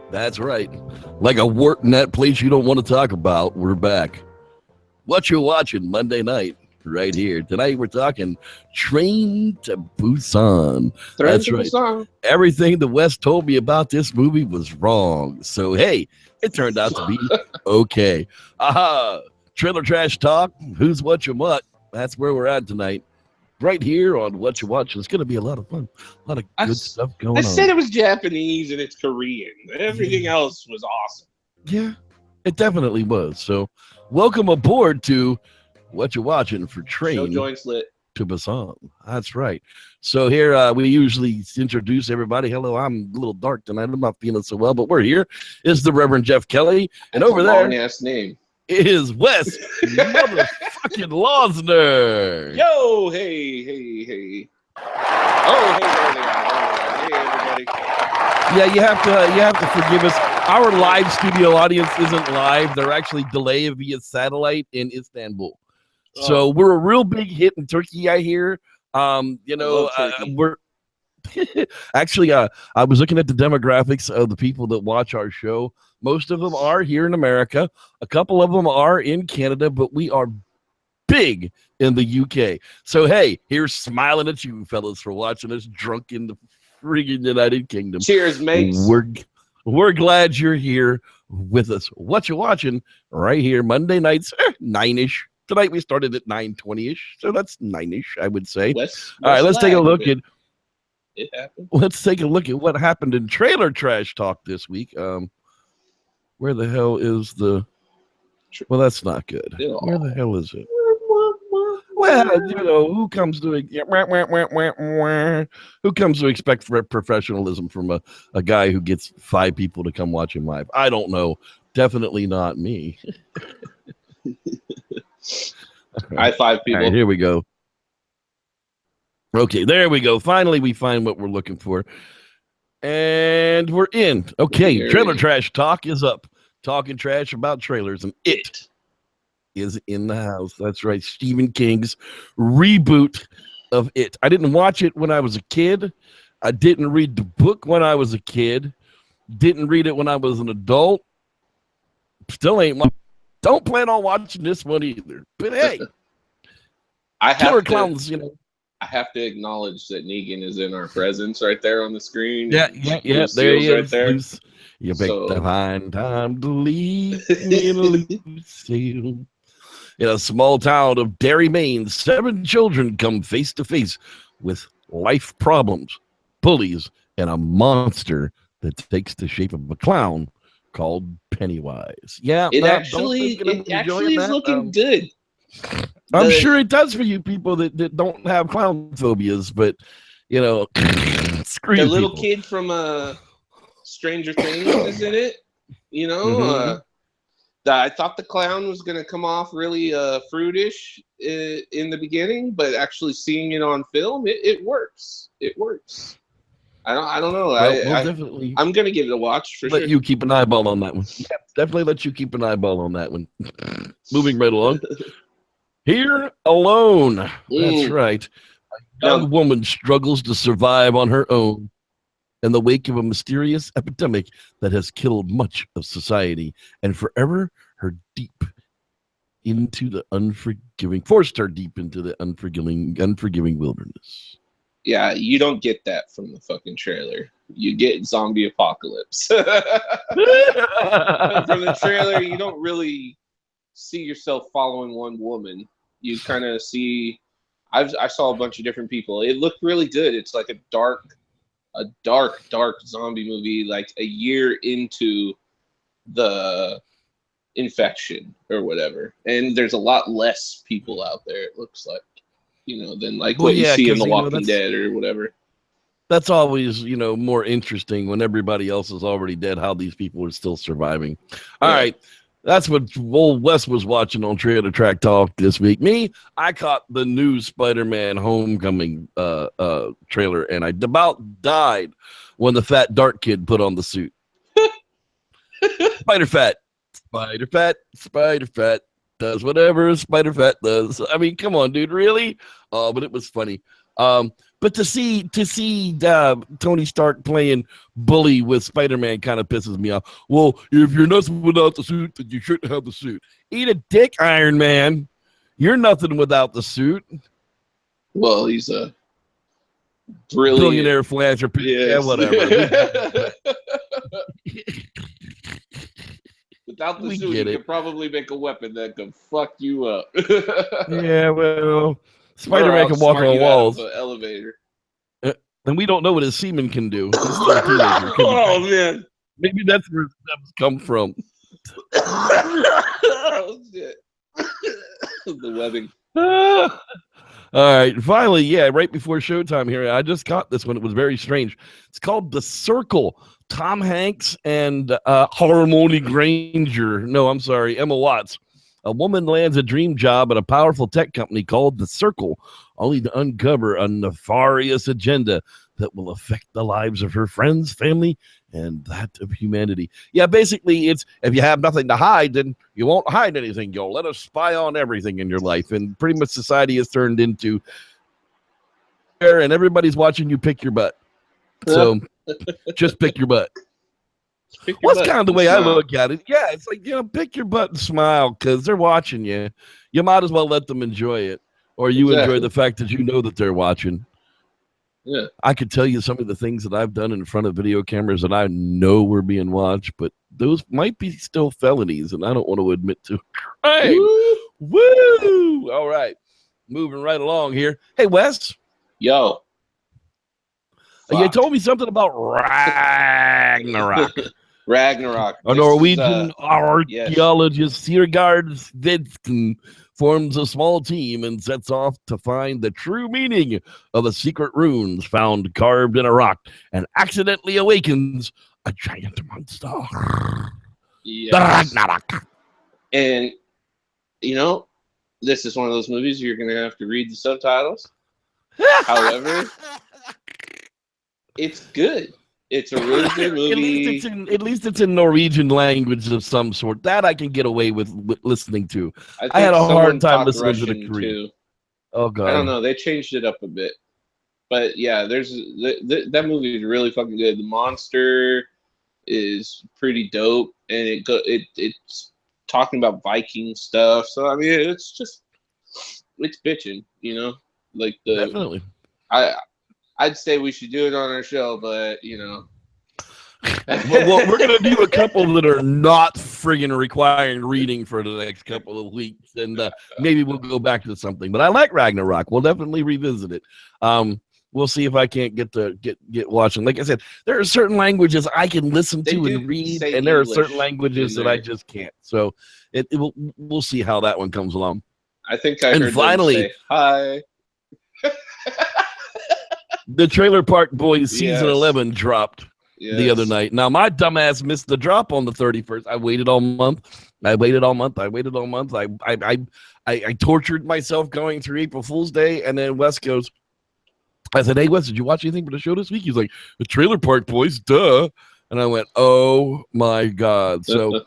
That's right. Like a wart in that place you don't want to talk about, we're back. What you watching Monday night right here. Tonight we're talking Train to Busan. Train That's to right. Busan. Everything the West told me about this movie was wrong. So hey, it turned out to be okay. Aha. Trailer Trash Talk. Who's what you what? That's where we're at tonight. Right here on What You Watch. It's going to be a lot of fun. A lot of good stuff I going said on. it was Japanese and it's Korean. Everything else was awesome. Yeah, it definitely was. So welcome aboard to What You Watching for Show Train joints lit. to Busan. That's right. So here we usually introduce everybody. Hello, I'm a little dark tonight. I'm not feeling so well, but we're here. Is the Reverend Jeff Kelly, and That's over a there long ass name. is Wes motherfucking Losner. Yo, hey. Oh, hey, there they are. Hey, everybody. Yeah, you have to forgive us. Our live studio audience isn't live; they're actually delayed via satellite in Istanbul. So we're a real big hit in Turkey, I hear. We're actually, I was looking at the demographics of the people that watch our show. Most of them are here in America. A couple of them are in Canada, but we are big in the UK. So, hey, here's smiling at you fellas for watching us drunk in the friggin' United Kingdom. Cheers, mates. We're glad you're here with us. What you watching right here Monday nights, 9-ish. Tonight we started at 9:20-ish, so that's 9-ish, I would say. All right, let's take a look at it happened. Let's take a look at what happened in Trailer Trash Talk this week. Where the hell is the? Well, that's not good. Where the hell is it? Well, who comes to expect professionalism from a guy who gets 5 people to come watch him live? I don't know. Definitely not me. I 5 people. All right, here we go. Okay, there we go. Finally, we find what we're looking for. And we're in. Okay, Trailer Trash Talk is up. Talking trash about trailers, and it is in the house. That's right. Stephen King's reboot of It. I didn't watch it when I was a kid. I didn't read the book when I was a kid. Didn't read it when I was an adult. Still ain't. Don't plan on watching this one either. But hey, Killer Clowns, I have to acknowledge that Negan is in our presence right there on the screen. Yeah. There he is. Right there. You picked the fine time to leave me in Lucille. In a small town of Derry, Maine, 7 children come face to face with life problems, bullies, and a monster that takes the shape of a clown called Pennywise. Yeah, it actually is looking good. I'm sure it does for you people that don't have clown phobias, but screw the you little people. kid from Stranger Things is in it. I thought the clown was going to come off really fruitish in the beginning, but actually seeing it on film, it works. It works. I don't know. Definitely. I'm going to give it a watch for sure. Let you keep an eyeball on that one. Yeah, definitely let you keep an eyeball on that one. Moving right along. Here Alone. That's right. A young woman struggles to survive on her own in the wake of a mysterious epidemic that has killed much of society and forced her deep into the unforgiving wilderness. Yeah, you don't get that from the fucking trailer. You get zombie apocalypse. From the trailer, you don't really see yourself following one woman. You kind of see. I saw a bunch of different people. It looked really good. It's like a dark zombie movie, like a year into the infection or whatever. And there's a lot less people out there, it looks like, than like what you see in The Walking Dead or whatever. That's always, more interesting when everybody else is already dead, how these people are still surviving. All right. That's what old Wes was watching on Trailer Track Talk this week. Me, I caught the new Spider-Man Homecoming trailer, and I about died when the fat dark kid put on the suit. Spider-Fat does whatever Spider-Fat does. I mean, come on, dude, really? But it was funny. But to see Tony Stark playing bully with Spider-Man kind of pisses me off. Well, if you're nothing without the suit, then you shouldn't have the suit. Eat a dick, Iron Man. You're nothing without the suit. Well, he's a billionaire philanthropist. Yes. Yeah, whatever. Without the suit, he could probably make a weapon that could fuck you up. Yeah, well, Spider-Man can walk on walls. Elevator. And we don't know what his semen can do. He's still a teenager. Oh, man. Maybe that's where steps come from. Oh, shit. The webbing. All right. Finally, yeah, right before showtime here, I just caught this one. It was very strange. It's called The Circle. Tom Hanks and Harmony Granger. No, I'm sorry, Emma Watts. A woman lands a dream job at a powerful tech company called The Circle, only to uncover a nefarious agenda that will affect the lives of her friends, family, and that of humanity. Yeah, basically, it's if you have nothing to hide, then you won't hide anything. You'll let us spy on everything in your life. And pretty much society has turned into and everybody's watching you pick your butt. So just pick your butt. What's kind of the way I look at it? Yeah, it's like, pick your butt and smile because they're watching you. You might as well let them enjoy it, or you enjoy the fact that you know that they're watching. Yeah, I could tell you some of the things that I've done in front of video cameras that I know we're being watched, but those might be still felonies, and I don't want to admit to crime. Woo! All right, moving right along here. Hey, Wes. Yo. You told me something about Ragnarok. Ragnarok. A Norwegian archaeologist, Sigurd Svedsen, forms a small team and sets off to find the true meaning of the secret runes found carved in a rock and accidentally awakens a giant monster. Yes. The Ragnarok. And, this is one of those movies you're going to have to read the subtitles. However, it's good. It's a really good movie. At least it's in Norwegian language of some sort. That I can get away with listening to. I had a hard time listening to the Korean. Oh god, I don't know. They changed it up a bit, but yeah, there's that movie is really fucking good. The monster is pretty dope, and it's talking about Viking stuff. So I mean, it's bitching, like definitely. I'd say we should do it on our show, but well, we're gonna do a couple that are not friggin' requiring reading for the next couple of weeks, and maybe we'll go back to something. But I like Ragnarok. We'll definitely revisit it. We'll see if I can't get watching. Like I said, there are certain languages I can listen to and read, and there are certain languages that I just can't. So we'll see how that one comes along. I think I heard finally them say hi. The Trailer Park Boys season 11 dropped the other night. Now, my dumbass missed the drop on the 31st. I waited all month. I tortured myself going through April Fool's Day, and then Wes goes, I said, hey, Wes, did you watch anything for the show this week? He's like, the Trailer Park Boys, duh. And I went, oh, my God. So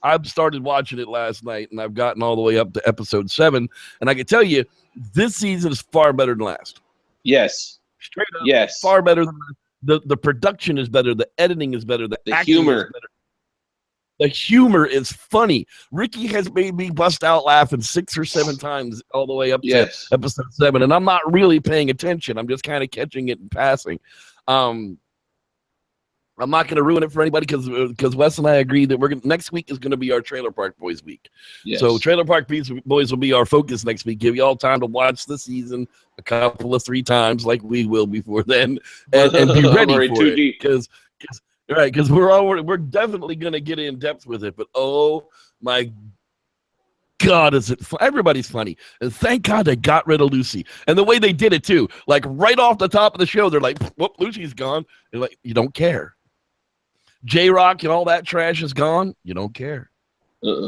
I've started watching it last night, and I've gotten all the way up to episode 7. And I can tell you, this season is far better than last. Yes. Straight up, yes, far better than the production is better, the editing is better, the humor is better. The humor is funny. Ricky has made me bust out laughing 6 or 7 times all the way up to episode 7, and I'm not really paying attention. I'm just kind of catching it and passing. I'm not going to ruin it for anybody because Wes and I agreed that next week is going to be our Trailer Park Boys week. Yes. So Trailer Park Boys will be our focus next week. Give you all time to watch the season a couple of 3 times like we will before then, and be ready for it. Because we're definitely going to get in depth with it. But oh my God, is it fun? Everybody's funny, and thank God they got rid of Lucy. And the way they did it too, like right off the top of the show, they're like, "Whoop, Lucy's gone." They're like, you don't care. J-Rock and all that trash is gone. You don't care. They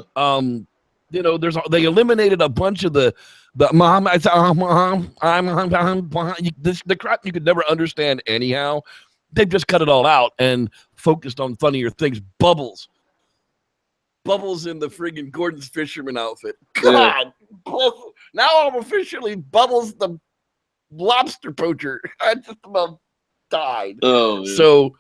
eliminated a bunch of the mom. The crap you could never understand anyhow. They've just cut it all out and focused on funnier things. Bubbles in the friggin' Gordon's fisherman outfit. God, now I'm officially Bubbles the lobster poacher. I just about died. Oh, yeah. So,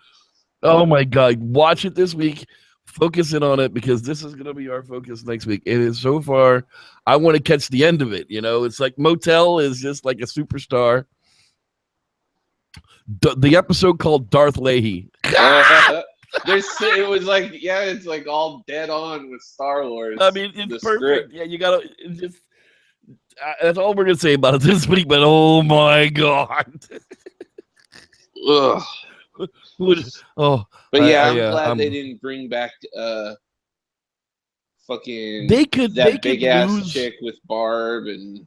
oh my God, watch it this week. Focus in on it because this is going to be our focus next week. It is so far. I want to catch the end of it. You know, it's like Motel is just like a superstar. The episode called Darth Leahy. It was like, yeah, it's like all dead on with Star Wars. I mean, it's perfect. Script. Yeah, you gotta just. That's all we're gonna say about it this week. But oh my God. Ugh. Oh, but yeah, I'm glad they didn't bring back fucking that big ass chick with Barb and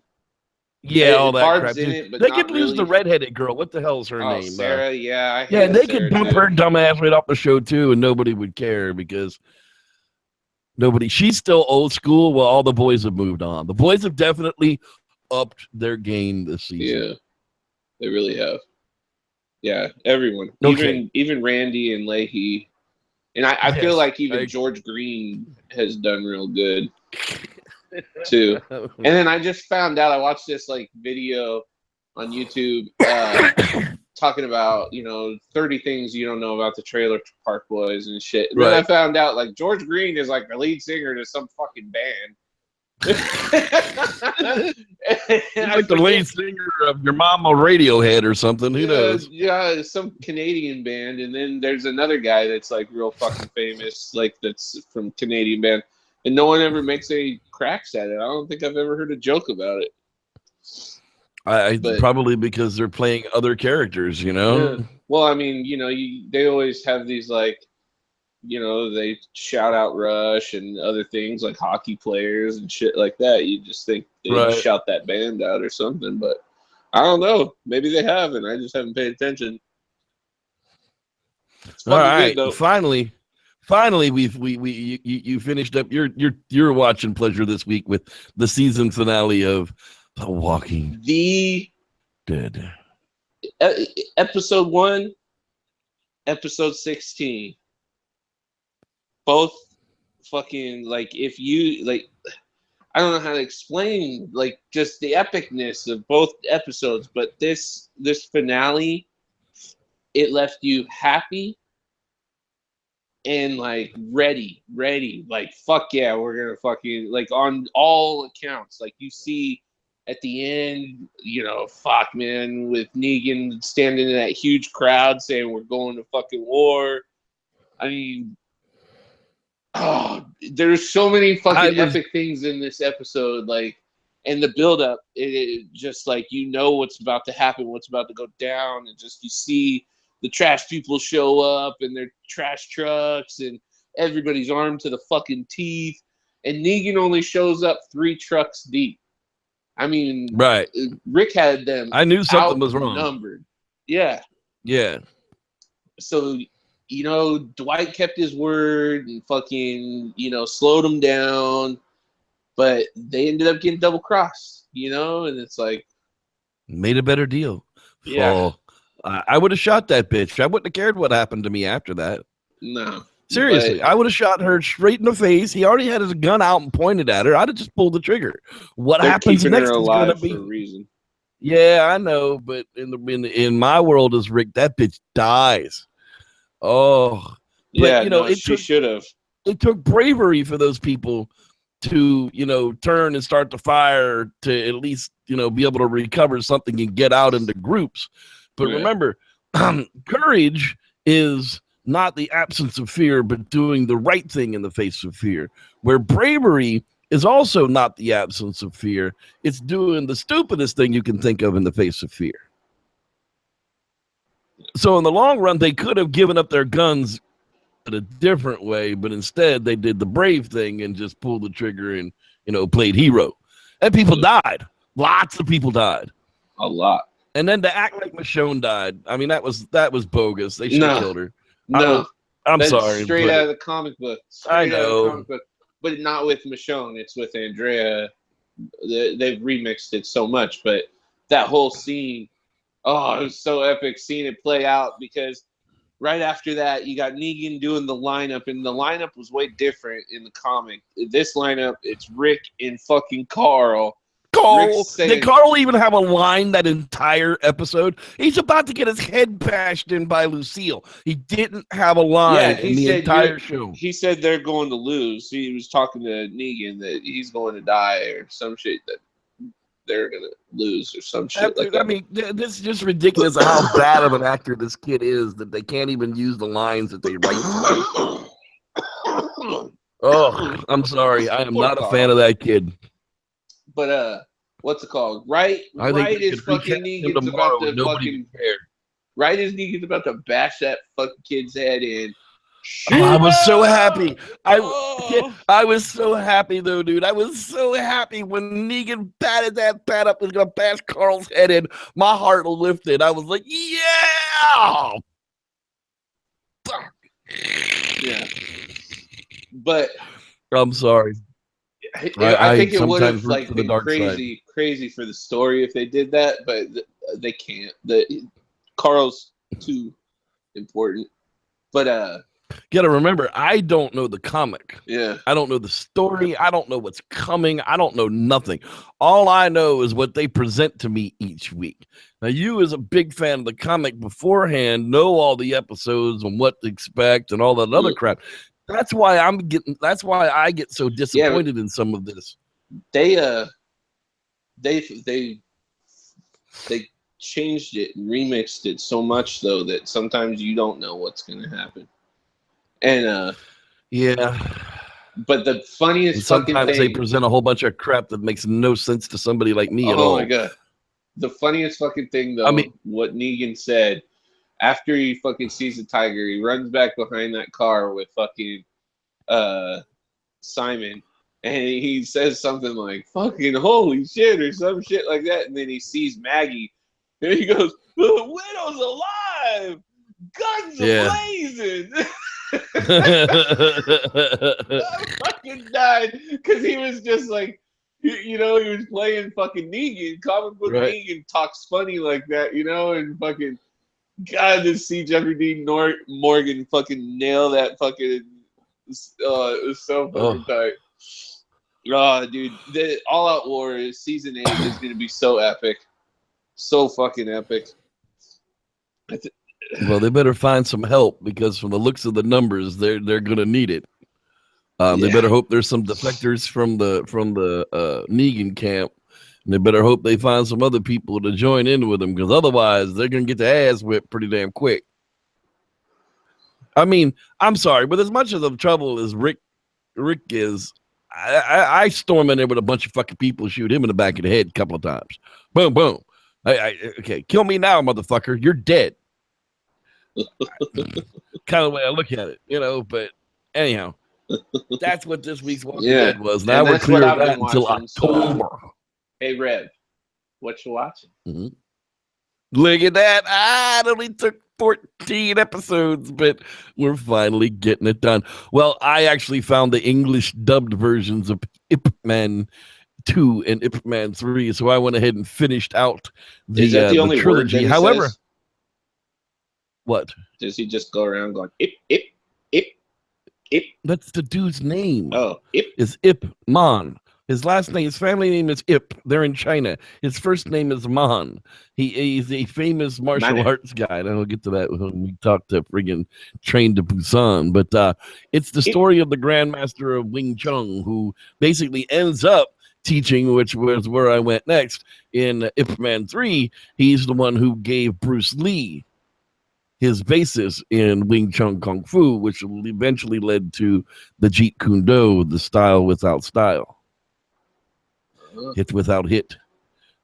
all that Barb's crap. In it, but they not could lose really. The redheaded girl. What the hell's her name? Sarah. Yeah, they could dump her dumb ass right off the show too, and nobody would care because she's still old school. Well, all the boys have moved on. The boys have definitely upped their game this season. Yeah, they really have. Yeah, everyone, even Randy and Leahy, and I feel like even George Green has done real good too. And then I just found out, I watched this like video on YouTube talking about 30 things you don't know about the Trailer Park Boys and shit. And then I found out like George Green is like the lead singer to some fucking band. He's like the lead singer of Your Mama Radiohead or something. Who knows? Yeah, some Canadian band, and then there's another guy that's like real fucking famous, like that's from Canadian band, and no one ever makes any cracks at it. I don't think I've ever heard a joke about it. Probably because they're playing other characters, Yeah. Well, I mean, they always have these like. They shout out Rush and other things like hockey players and shit like that. You just think they shout that band out or something, but I don't know. Maybe they haven't. I just haven't paid attention. All right, good, finally, you finished up your watching pleasure this week with the season finale of The Walking Dead. Episode 1, episode 16. Both fucking like if you like I don't know how to explain like just the epicness of both episodes, but this finale, it left you happy and like ready, like fuck yeah, we're gonna fucking like on all accounts. Like you see at the end, fuck man, with Negan standing in that huge crowd saying we're going to fucking war. I mean, there's so many fucking epic things in this episode, like, and the build-up, it just like what's about to happen, what's about to go down, and just you see the trash people show up in their trash trucks, and everybody's armed to the fucking teeth, and Negan only shows up 3 trucks deep. I mean, Rick had them. I knew something was wrong. Numbered, yeah. So. Dwight kept his word and fucking, slowed him down, but they ended up getting double-crossed, and it's like... Made a better deal. Yeah. I would have shot that bitch. I wouldn't have cared what happened to me after that. No. Seriously, I would have shot her straight in the face. He already had his gun out and pointed at her. I'd have just pulled the trigger. What happens next is going to be... for a reason. Yeah, I know, but in my world as Rick, that bitch dies. Oh, but, she should have. It took bravery for those people to, turn and start the fire to at least, be able to recover something and get out into groups. But remember, courage is not the absence of fear, but doing the right thing in the face of fear. Where bravery is also not the absence of fear. It's doing the stupidest thing you can think of in the face of fear. So in the long run, they could have given up their guns in a different way, but instead they did the brave thing and just pulled the trigger and, played hero. And people died. Lots of people died. A lot. And then to act like Michonne died, I mean, that was bogus. They should have killed her. No. I'm sorry. Straight out of the comic book. I know. But not with Michonne. It's with Andrea. They've remixed it so much, but that whole scene... Oh, it was so epic seeing it play out because right after that, you got Negan doing the lineup, and the lineup was way different in the comic. This lineup, it's Rick and fucking Carl, Carl, did Carl even have a line that entire episode? He's about to get his head bashed in by Lucille. He didn't have a line in the entire show. He said they're going to lose. He was talking to Negan that he's going to die or some shit, that they're going to lose or some shit like that. I mean, this is just ridiculous how bad of an actor this kid is that they can't even use the lines that they write. Oh, I'm sorry. I am not a fan of that kid. But what's it called? Right is fucking Negan's about to fucking right as Negan's about to bash that fucking kid's head in. I was so happy. I was so happy though, dude. I was so happy when Negan batted that bat up and gonna bash Carl's head in. My heart lifted. I was like, yeah. Fuck. Yeah. But I'm sorry. I think it would have like been crazy for the story if they did that, but they can't. Carl's too important. But gotta remember, I don't know the comic. Yeah. I don't know the story. I don't know what's coming. I don't know nothing. All I know is what they present to me each week. Now, you as a big fan of the comic beforehand know all the episodes and what to expect and all that other crap. That's why I get so disappointed in some of this. They changed it and remixed it so much though that sometimes you don't know what's going to happen. And yeah. But the funniest sometimes they present a whole bunch of crap that makes no sense to somebody like me at all. Oh my god. The funniest fucking thing though, what Negan said after he fucking sees the tiger, he runs back behind that car with fucking Simon, and he says something like fucking holy shit or some shit like that, and then he sees Maggie and he goes, the widow's alive, guns blazing. I fucking died because he was just like, he was playing fucking Negan. Comic book Negan talks funny like that, and fucking God, to see Jeffrey Dean Morgan fucking nail that fucking, it was so fucking tight. Oh, dude, the All Out War season 8 is gonna be so epic, so fucking epic. Well, they better find some help because from the looks of the numbers, they're gonna need it. They better hope there's some defectors from the Negan camp. And they better hope they find some other people to join in with them, because otherwise they're gonna get their ass whipped pretty damn quick. I mean, I'm sorry, but as much of the trouble as Rick is, I storm in there with a bunch of fucking people, shoot him in the back of the head a couple of times. Boom, boom. Okay, kill me now, motherfucker. You're dead. Kind of the way I look at it, but anyhow, that's what this week's Walking Dead was. Now we're clear of that until October. Hey, Rev, what you watching? Mm-hmm. Look at that. It only took 14 episodes, but we're finally getting it done. Well, I actually found the English dubbed versions of Ip Man 2 and Ip Man 3, so I went ahead and finished out the trilogy. However, what? Does he just go around going, Ip, Ip, Ip, Ip? That's the dude's name. Oh, Ip. Is Ip Man. His family name is Ip. They're in China. His first name is Man. He's a famous martial arts guy. And I'll get to that when we talk to friggin' Train to Busan. But it's the story of the Grandmaster of Wing Chun, who basically ends up teaching, which was where I went next, in Ip Man 3. He's the one who gave Bruce Lee his basis in Wing Chun Kung Fu, which eventually led to the Jeet Kune Do, the style without style. Hit without hit.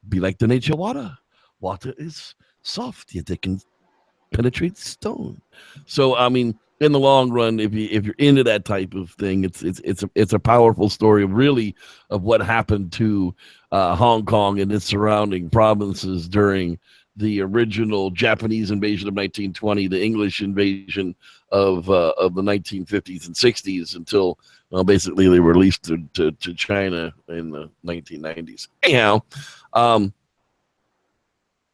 Be like the nature water. Water is soft, yet it can penetrate stone. So, I mean, in the long run, if you're into that type of thing, it's a powerful story, really, of what happened to Hong Kong and its surrounding provinces during the original Japanese invasion of 1920, the English invasion of the 1950s and 60s, until basically they were released to China in the 1990s. Anyhow,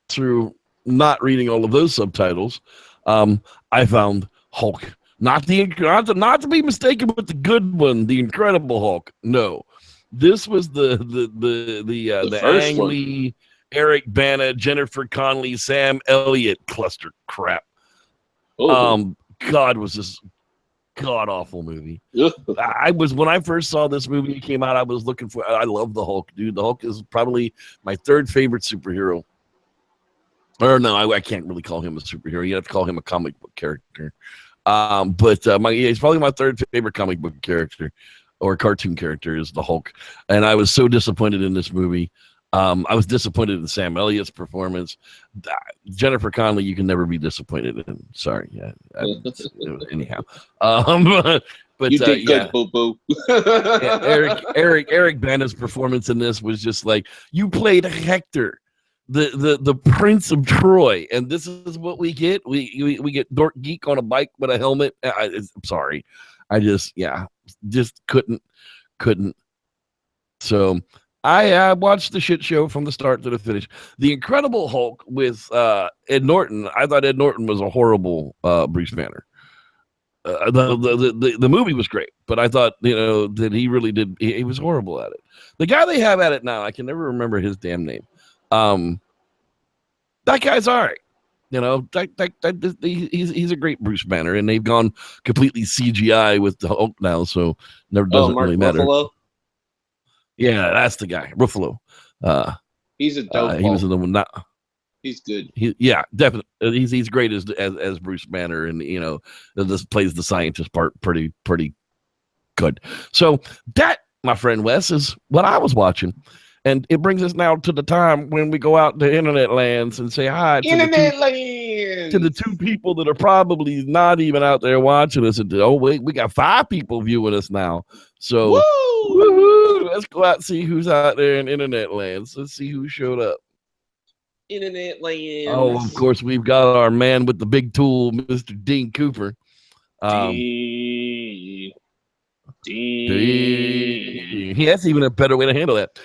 through not reading all of those subtitles, I found Hulk. Not to be mistaken with the good one, the Incredible Hulk. No, This was the first Ang one. Lee, Eric Bana, Jennifer Connelly, Sam Elliott cluster crap. God, was this god awful movie. I was, when I first saw this movie came out, I was looking for. I love the Hulk, dude. The Hulk is probably my third favorite superhero. Or no, I can't really call him a superhero. You have to call him a comic book character. But he's probably my third favorite comic book character or cartoon character is the Hulk. And I was so disappointed in this movie. I was disappointed in Sam Elliott's performance. Jennifer Connelly, you can never be disappointed in. Sorry, anyhow. But you did good, boo boo. Eric Bana's performance in this was just like, you played Hector, the Prince of Troy, and this is what we get. We get Dork Geek on a bike with a helmet. I'm sorry, I just couldn't. So I watched the shit show from the start to the finish. The Incredible Hulk with Ed Norton. I thought Ed Norton was a horrible Bruce Banner. The movie was great, but I thought that he really did. He was horrible at it. The guy they have at it now, I can never remember his damn name. That guy's all right. He's a great Bruce Banner, and they've gone completely CGI with the Hulk now, so never doesn't really matter. Ruffalo? Yeah, that's the guy, Ruffalo. He's a dope. He was in the one. He's good. Definitely. He's great as Bruce Banner, and this plays the scientist part pretty good. So that, my friend Wes, is what I was watching. And it brings us now to the time when we go out to internet lands and say hi to the two people that are probably not even out there watching us. And wait, we got 5 people viewing us now. So woo-hoo, let's go out and see who's out there in internet lands. Let's see who showed up. Internet lands. Oh, of course, we've got our man with the big tool, Mr. Dean Cooper. That's even a better way to handle that.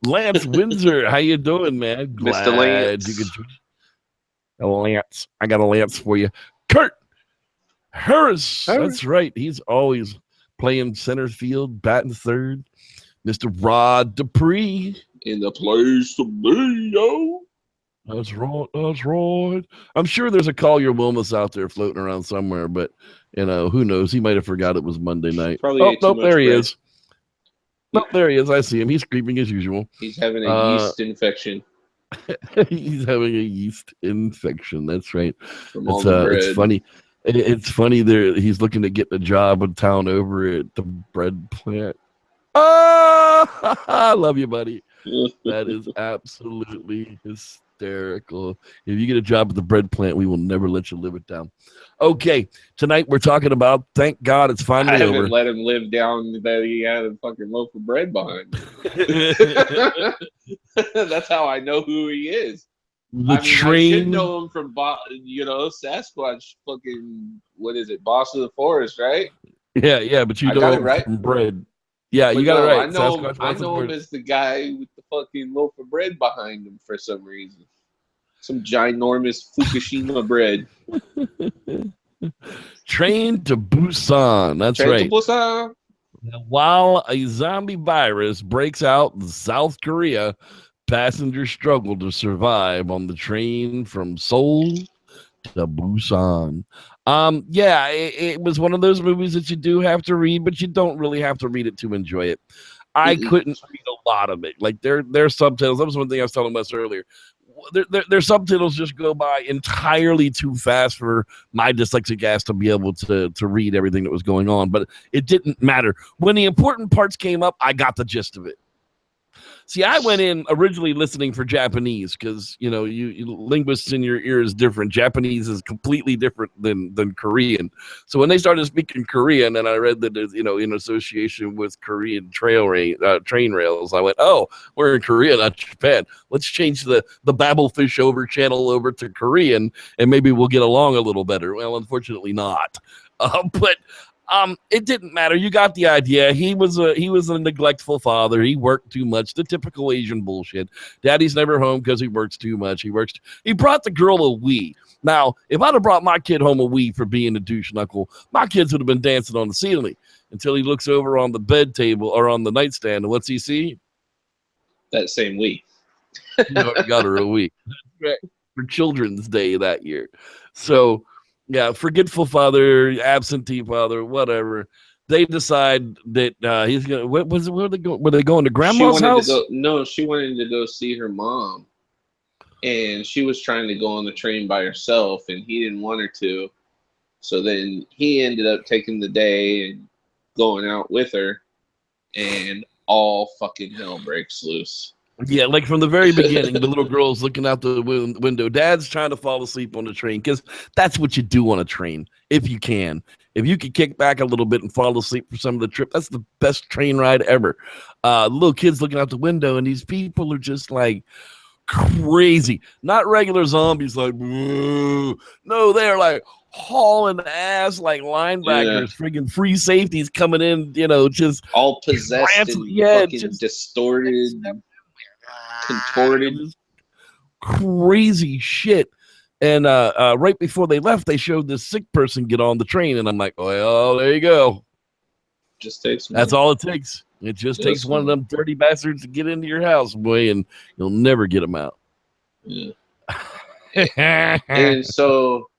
Lance Windsor, how you doing, man? Glad Mr. Lance. Lance, I got a Lance for you. Kurt Harris. That's right. He's always playing center field, batting third. Mr. Rod Dupree. In the place to be, yo. That's right. I'm sure there's a Collier Wilmus out there floating around somewhere, but who knows? He might have forgot it was Monday night. There he is. Nope, there he is. I see him. He's creeping as usual. He's having a yeast infection. He's having a yeast infection. That's right. It's funny. It's funny. He's looking to get a job in town over at the bread plant. Oh, I love you, buddy. That is absolutely hysterical. If you get a job at the bread plant, we will never let you live it down. Okay, tonight we're talking about, thank God it's finally over. I haven't let him live down that he had a fucking loaf of bread behind him. That's how I know who he is. I should know him from, Sasquatch fucking, what is it, Boss of the Forest, right? Yeah, but you know him right? From bread. Yeah, you got it right. I know him as the guy with the fucking loaf of bread behind him for some reason. Some ginormous Fukushima bread. Train to Busan. That's right. Train to Busan. While a zombie virus breaks out in South Korea, passengers struggle to survive on the train from Seoul to Busan. It was one of those movies that you do have to read, but you don't really have to read it to enjoy it. I couldn't read a lot of it. Like their subtitles. That was one thing I was telling Wes earlier. Their subtitles just go by entirely too fast for my dyslexic ass to be able to read everything that was going on. But it didn't matter. When the important parts came up, I got the gist of it. See, I went in originally listening for Japanese because, you linguists in your ear is different. Japanese is completely different than Korean. So when they started speaking Korean, and I read that, in association with Korean train rails, I went, oh, we're in Korea, not Japan. Let's change the Babelfish channel over to Korean, and maybe we'll get along a little better. Well, unfortunately not. But It didn't matter. You got the idea. He was a neglectful father. He worked too much. The typical Asian bullshit. Daddy's never home because he works too much. He brought the girl a Wii. Now, if I'd have brought my kid home a Wii for being a douche knuckle, my kids would have been dancing on the ceiling until he looks over on the bed table or on the nightstand, and what's he see? That same Wii. You already got her a Wii for Children's Day that year. So, yeah, forgetful father, absentee father, whatever. They decide that he's gonna. Where were they going? Were they going to grandma's house? No, she wanted to go see her mom, and she was trying to go on the train by herself, and he didn't want her to. So then he ended up taking the day and going out with her, and all fucking hell breaks loose. Yeah, like from the very beginning, the little girl's looking out the window. Dad's trying to fall asleep on the train because that's what you do on a train, if you can. If you can kick back a little bit and fall asleep for some of the trip, that's the best train ride ever. Little kids looking out the window, and these people are just like crazy. Not regular zombies like, no, they're like hauling ass like linebackers, friggin' free safeties coming in, just all possessed and fucking just distorted, contorted, crazy shit. And right before they left, they showed this sick person get on the train, and I'm like, oh, there you go. Just takes one. That's all it takes. It just takes one of them dirty bastards to get into your house, boy, and you'll never get them out. Yeah. And so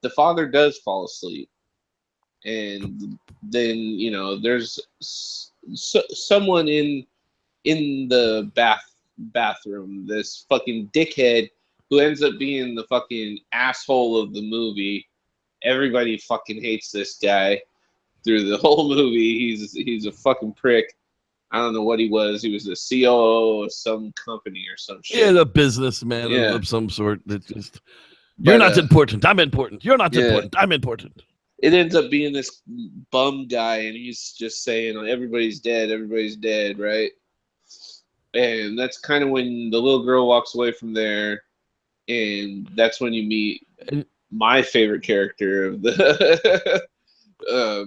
the father does fall asleep, and then there's someone in the bathroom, this fucking dickhead who ends up being the fucking asshole of the movie. Everybody fucking hates this guy through the whole movie. He's a fucking prick. I don't know what he was. He was a COO of some company or some shit. Yeah, a businessman of some sort. That's just, you're not important. I'm important. You're not important. I'm important. It ends up being this bum guy, and he's just saying, everybody's dead. Everybody's dead, right? And that's kind of when the little girl walks away from there, and that's when you meet my favorite character of the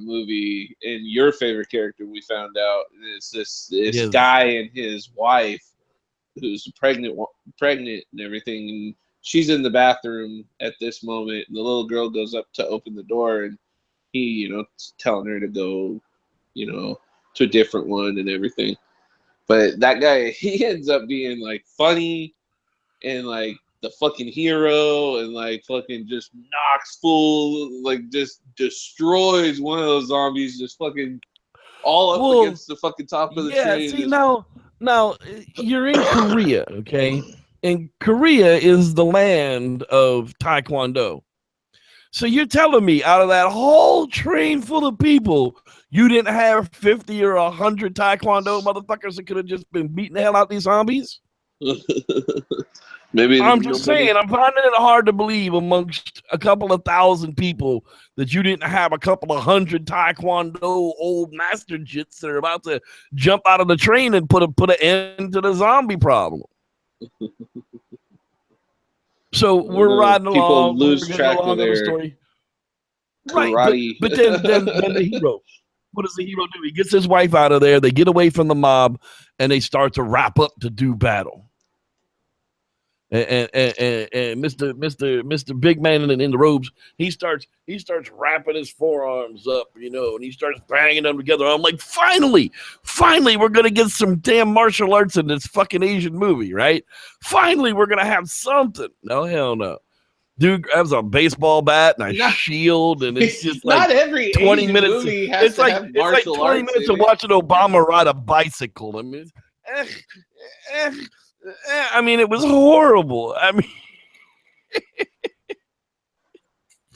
movie, and your favorite character. We found out is this guy and his wife, who's pregnant and everything. And she's in the bathroom at this moment. And the little girl goes up to open the door, and he, telling her to go, to a different one and everything. But that guy, he ends up being like funny and like the fucking hero, and like fucking just knocks full, like just destroys one of those zombies, just fucking all up against the fucking top of the train. See, now you're in Korea, okay? And Korea is the land of Taekwondo. So you're telling me out of that whole train full of people, you didn't have 50 or 100 Taekwondo motherfuckers that could have just been beating the hell out of these zombies? Maybe I'm just saying, I'm finding it hard to believe amongst a couple of thousand people that you didn't have a couple of 100 Taekwondo old master jits that are about to jump out of the train and put an end to the zombie problem. So we're riding along. People lose track of their story. Right, but then the hero. What does the hero do? He gets his wife out of there. They get away from the mob, and they start to wrap up to do battle. And Mr. Big Man in the robes, he starts wrapping his forearms up, and he starts banging them together. I'm like, finally, we're gonna get some damn martial arts in this fucking Asian movie, right? Finally, we're gonna have something. No, hell no. Dude grabs a baseball bat and a shield, and it's just like not every 20 Asian minutes. Movie has to have martial 20 arts minutes of watching Obama ride a bicycle. I mean, it was horrible. I mean,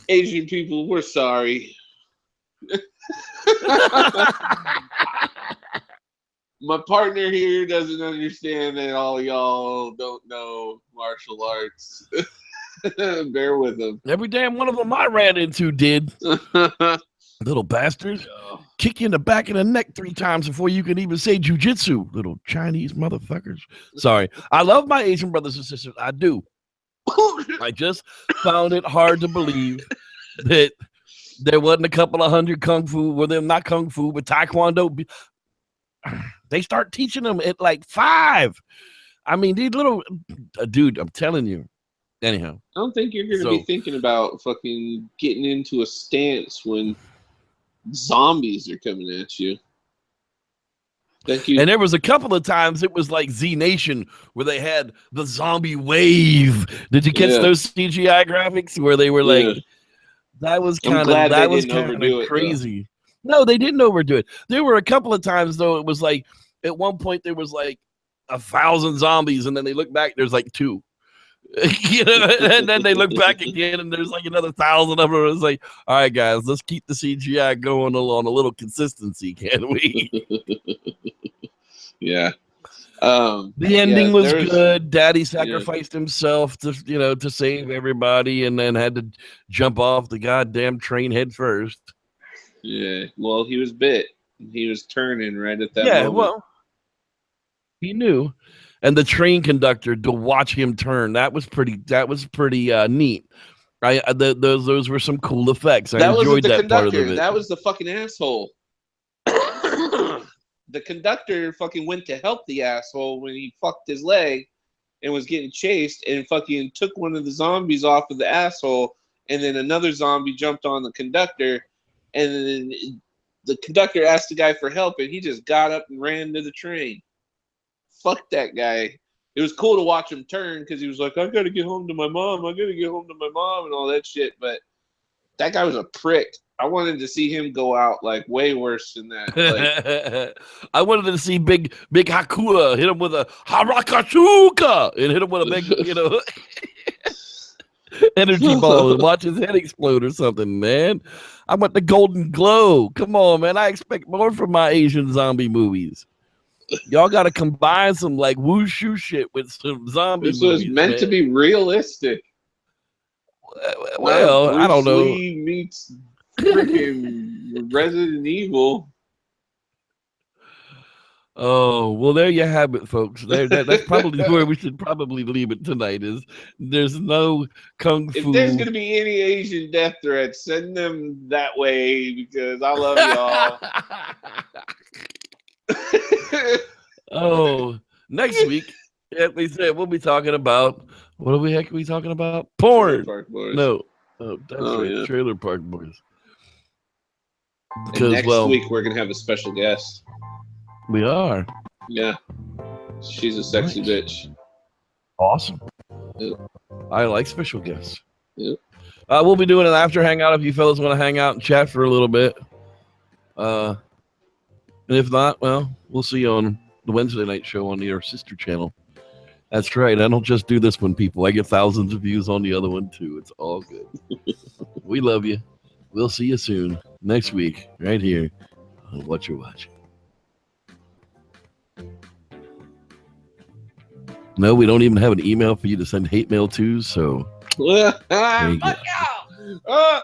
Asian people, we're sorry. My partner here doesn't understand that all y'all don't know martial arts. Bear with them. Every damn one of them I ran into did. Little bastards. Yeah. Kick you in the back of the neck 3 times before you can even say jujitsu. Little Chinese motherfuckers. Sorry. I love my Asian brothers and sisters. I do. I just found it hard to believe that There wasn't a couple of hundred kung fu, well, them not kung fu, but taekwondo. They start teaching them at like 5. I mean, these little dude, I'm telling you. Anyhow, I don't think you're going to be thinking about fucking getting into a stance when zombies are coming at you. Thank you. And there was a couple of times it was like Z Nation where they had the zombie wave. Did you catch those CGI graphics where they were like, that was kind of crazy. No, they didn't overdo it. There were a couple of times though. It was like at one point there was like 1,000 zombies, and then they look back, there's like 2. You know, and then they look back again, and there's like another 1,000 of them. It's like, all right, guys, let's keep the CGI going on a little consistency, can we? Yeah. The ending was good. Daddy sacrificed himself to save everybody, and then had to jump off the goddamn train head first. Yeah. Well, he was bit. He was turning right at that moment. Well, he knew. And the train conductor, to watch him turn, that was pretty neat. Those were some cool effects. I enjoyed that part of it. That was the fucking asshole. The conductor fucking went to help the asshole when he fucked his leg and was getting chased, and fucking took one of the zombies off of the asshole, and then another zombie jumped on the conductor, and then the conductor asked the guy for help, and he just got up and ran to the train. Fuck that guy. It was cool to watch him turn because he was like, I gotta get home to my mom. And all that shit. But that guy was a prick. I wanted to see him go out like way worse than that. Like, I wanted to see Big Hakua hit him with a Harakashuka and hit him with a big, energy ball and watch his head explode or something, man. I want the golden glow. Come on, man. I expect more from my Asian zombie movies. Y'all got to combine some like wushu shit with some zombie movies. This was meant to be realistic. Well, I don't know. Bruce Lee meets freaking Resident Evil. Oh, well, there you have it, folks. That's probably where we should probably leave it tonight. Is there's no kung fu. If there's gonna be any Asian death threats, send them that way because I love y'all. Oh, next week, like we said, we'll be talking about what the heck are we talking about? Porn. No, that's right. Yeah. Trailer Park Boys. Because next week we're gonna have a special guest. We are. Yeah, she's a sexy bitch. Awesome. Yep. I like special guests. Yep. We'll be doing an after hangout if you fellas want to hang out and chat for a little bit. And if not, well, we'll see you on the Wednesday night show on your sister channel. That's right. I don't just do this one, people. I get thousands of views on the other one, too. It's all good. We love you. We'll see you soon next week right here on Watcha Watchin. No, we don't even have an email for you to send hate mail to, so there you go.